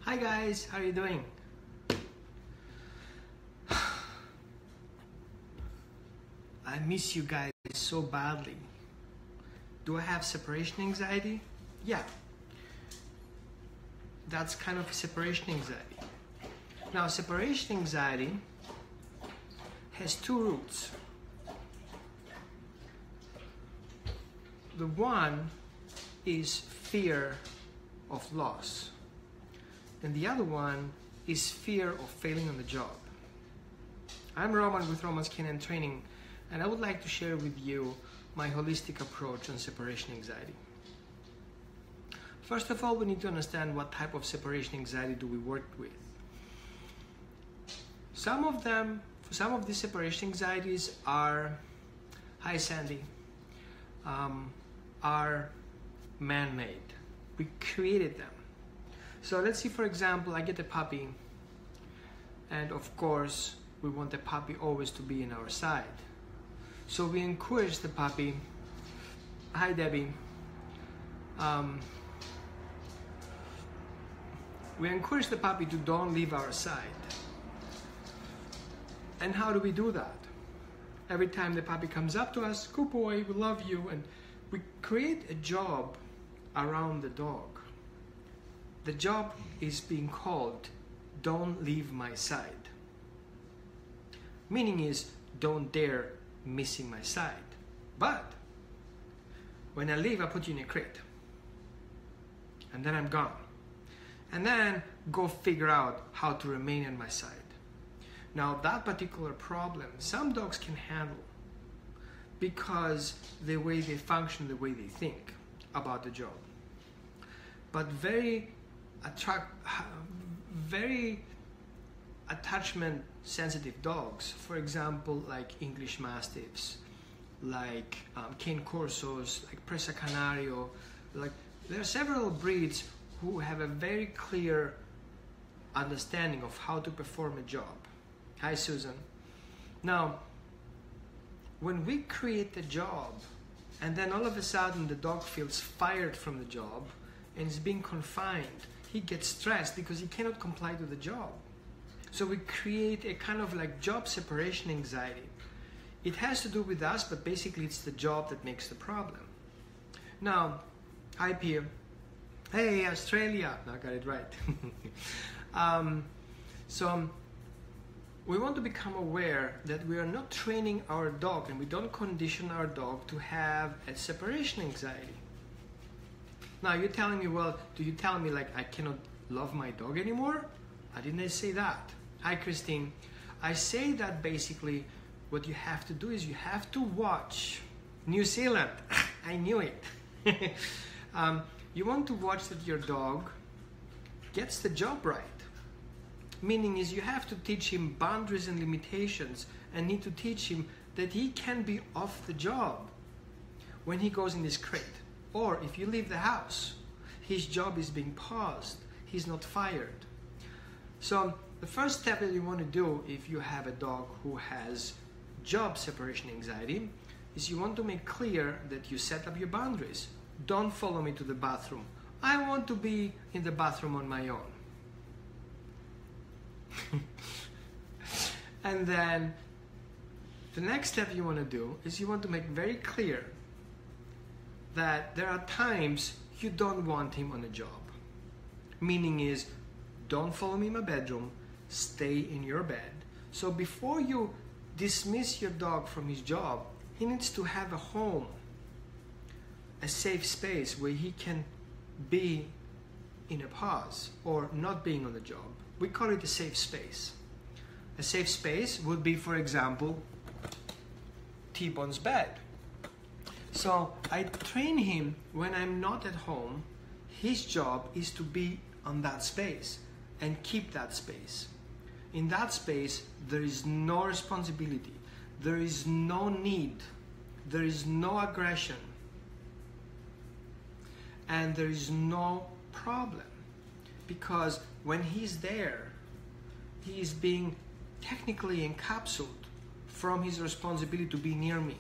Hi guys, how are you doing? I miss you guys so badly. Do I have separation anxiety? Yeah. That's kind of separation anxiety. Now, separation anxiety has two roots. The one is fear of loss, and the other one is fear of failing on the job. I'm Roman with Roman's Canine Training, and I would like to share with you my holistic approach on separation anxiety. First of all, we need to understand what type of separation anxiety do we work with. Some of these separation anxieties are, hi Sandy, are man-made. We created them. So let's see, for example, I get a puppy, and of course we want the puppy always to be in our side. So we encourage the puppy, hi Debbie, we encourage the puppy to don't leave our side. And how do we do that? Every time the puppy comes up to us, good boy, we love you, and we create a job around the dog. The job is being called, don't leave my side. Meaning is, don't dare missing my side. But when I leave, I put you in a crate. And then I'm gone. And then go figure out how to remain on my side. Now that particular problem, some dogs can handle because the way they function, the way they think about the job. But very attachment sensitive dogs, for example, like English Mastiffs, like Cane Corsos, like Presa Canario, like there are several breeds who have a very clear understanding of how to perform a job. Hi Susan. Now, when we create a job and then all of a sudden the dog feels fired from the job and is being confined, he gets stressed because he cannot comply to the job. So we create a kind of like job separation anxiety. It has to do with us, but basically it's the job that makes the problem. Now, hi Pierre. Hey, Australia. No, I got it right. We want to become aware that we are not training our dog and we don't condition our dog to have a separation anxiety. Now you're telling me, well, do you tell me like I cannot love my dog anymore? I didn't say that. Hi Christine. I say that basically what you have to do is you have to watch New Zealand. I knew it. You want to watch that your dog gets the job right. Meaning is you have to teach him boundaries and limitations and need to teach him that he can be off the job when he goes in this crate. Or if you leave the house, his job is being paused. He's not fired. So the first step that you want to do if you have a dog who has job separation anxiety is you want to make clear that you set up your boundaries. Don't follow me to the bathroom. I want to be in the bathroom on my own. And then the next step you want to do is you want to make very clear that there are times you don't want him on a job. Meaning is, don't follow me in my bedroom, stay in your bed. So before you dismiss your dog from his job, he needs to have a home, a safe space where he can be in a pause or not being on the job. We call it a safe space. A safe space would be, for example, T-Bone's bed. So I train him when I'm not at home. His job is to be on that space and keep that space. In that space, there is no responsibility. There is no need. There is no aggression. And there is no problem. Because when he's there, he is being technically encapsulated from his responsibility to be near me.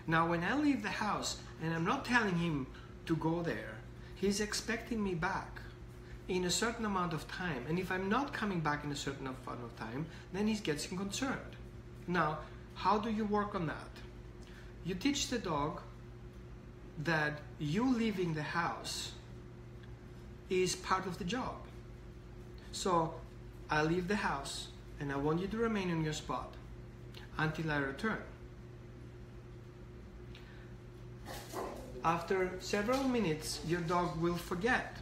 Now, when I leave the house and I'm not telling him to go there, he's expecting me back. in a certain amount of time, and if I'm not coming back in a certain amount of time, then he gets concerned. Now, how do you work on that? You teach the dog that you leaving the house is part of the job. So I leave the house and I want you to remain in your spot until I return. After several minutes, your dog will forget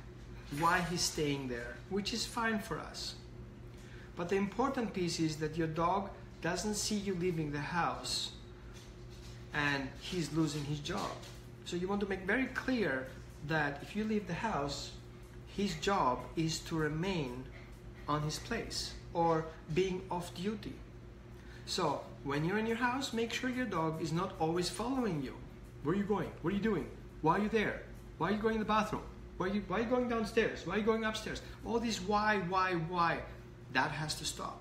why he's staying there, which is fine for us. But the important piece is that your dog doesn't see you leaving the house and he's losing his job. So you want to make very clear that if you leave the house, his job is to remain on his place or being off duty. So when you're in your house, make sure your dog is not always following you. Where are you going? What are you doing? Why are you there? Why are you going in the bathroom? Why are you going downstairs? Why are you going upstairs? All this why, that has to stop.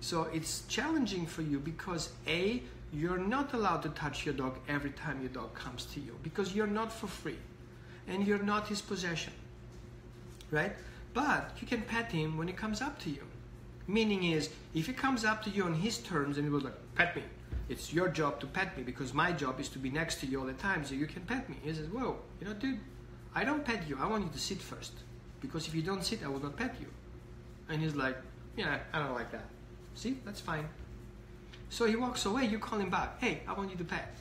So it's challenging for you because A, you're not allowed to touch your dog every time your dog comes to you because you're not for free and you're not his possession, right? But you can pet him when he comes up to you. Meaning is, if he comes up to you on his terms and he was like, pet me. It's your job to pet me because my job is to be next to you all the time so you can pet me. He says, whoa, dude, I don't pet you. I want you to sit first because if you don't sit, I will not pet you. And he's like, yeah, I don't like that. See, that's fine. So he walks away, you call him back. Hey, I want you to pet.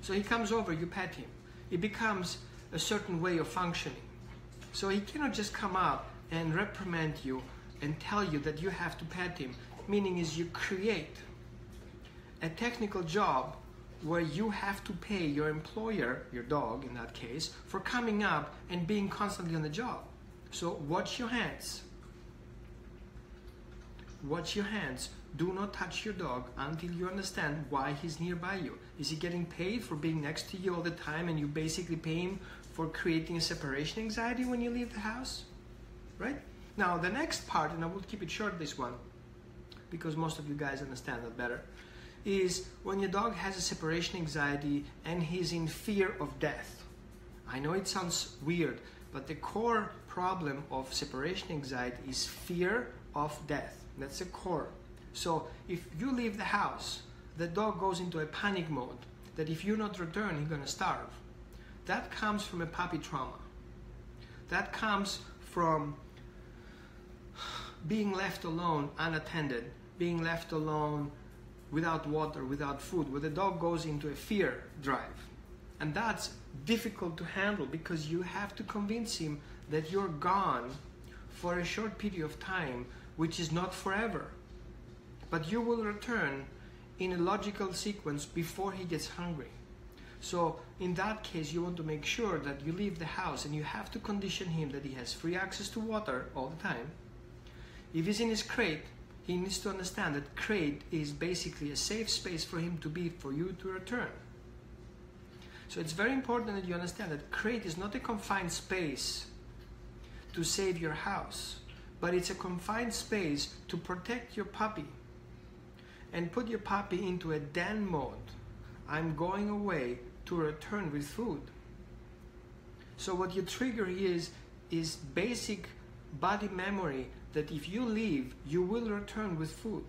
So he comes over, you pet him. It becomes a certain way of functioning. So he cannot just come up and reprimand you and tell you that you have to pet him. Meaning is you create a technical job where you have to pay your employer, your dog in that case, for coming up and being constantly on the job. So watch your hands. Watch your hands. Do not touch your dog until you understand why he's nearby you. Is he getting paid for being next to you all the time and you basically pay him for creating a separation anxiety when you leave the house? Right? Now the next part, and I will keep it short this one, because most of you guys understand that better, is when your dog has a separation anxiety and he's in fear of death. I know it sounds weird, but the core problem of separation anxiety is fear of death. That's the core. So if you leave the house, the dog goes into a panic mode that if you not return, he's gonna starve. That comes from a puppy trauma. That comes from being left alone unattended, being left alone without water, without food, where the dog goes into a fear drive. And that's difficult to handle because you have to convince him that you're gone for a short period of time, which is not forever. But you will return in a logical sequence before he gets hungry. So in that case, you want to make sure that you leave the house and you have to condition him that he has free access to water all the time. If he's in his crate, he needs to understand that crate is basically a safe space for him to be, for you to return. So it's very important that you understand that crate is not a confined space to save your house, but it's a confined space to protect your puppy and put your puppy into a den mode. I'm going away to return with food. So what you trigger is basic body memory that if you leave, you will return with food.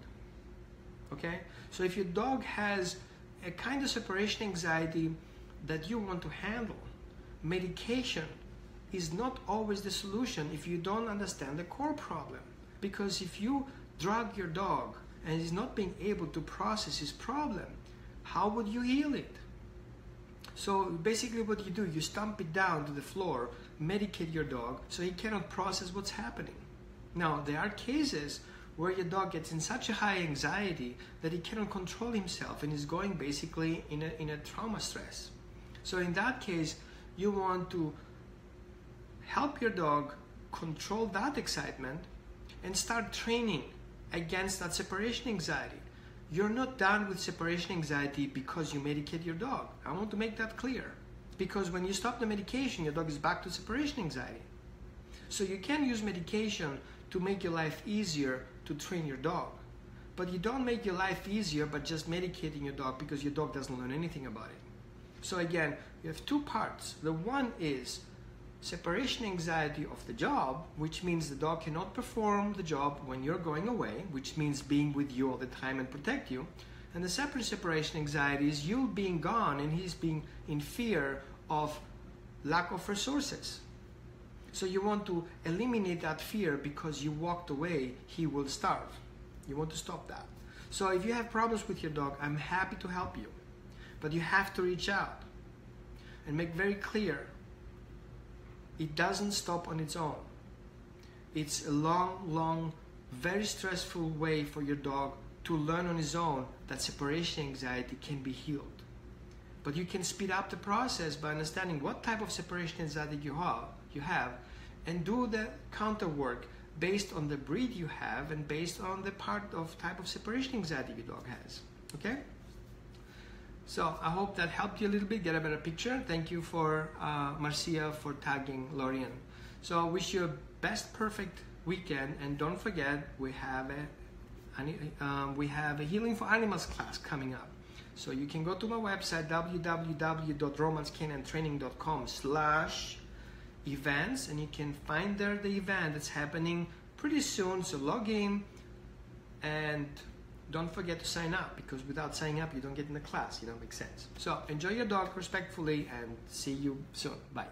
Okay? So if your dog has a kind of separation anxiety that you want to handle, medication is not always the solution if you don't understand the core problem. Because if you drug your dog and he's not being able to process his problem, how would you heal it? So basically what you do, you stomp it down to the floor, medicate your dog so he cannot process what's happening. Now, there are cases where your dog gets in such a high anxiety that he cannot control himself and is going basically in a trauma stress. So in that case, you want to help your dog control that excitement and start training against that separation anxiety. You're not done with separation anxiety because you medicate your dog. I want to make that clear. Because when you stop the medication, your dog is back to separation anxiety. So you can use medication to make your life easier to train your dog. But you don't make your life easier by just medicating your dog because your dog doesn't learn anything about it. So again, you have two parts. The one is separation anxiety of the job, which means the dog cannot perform the job when you're going away, which means being with you all the time and protect you. And the separation anxiety is you being gone and he's being in fear of lack of resources. So you want to eliminate that fear because you walked away, he will starve. You want to stop that. So if you have problems with your dog, I'm happy to help you. But you have to reach out and make very clear, it doesn't stop on its own. It's a long, very stressful way for your dog to learn on his own that separation anxiety can be healed. But you can speed up the process by understanding what type of separation anxiety you have, and do the counter work based on the breed you have and based on the type of separation anxiety your dog has. Okay? So I hope that helped you a little bit, get a better picture. Thank you for Marcia for tagging Lorian. So I wish you a best perfect weekend, and don't forget we have a Healing for Animals class coming up. So you can go to my website www.romanscanandtraining.com/events, and you can find there the event that's happening pretty soon. So log in and don't forget to sign up, because without signing up you don't get in the class. Makes sense. So enjoy your dog respectfully and see you soon. Bye.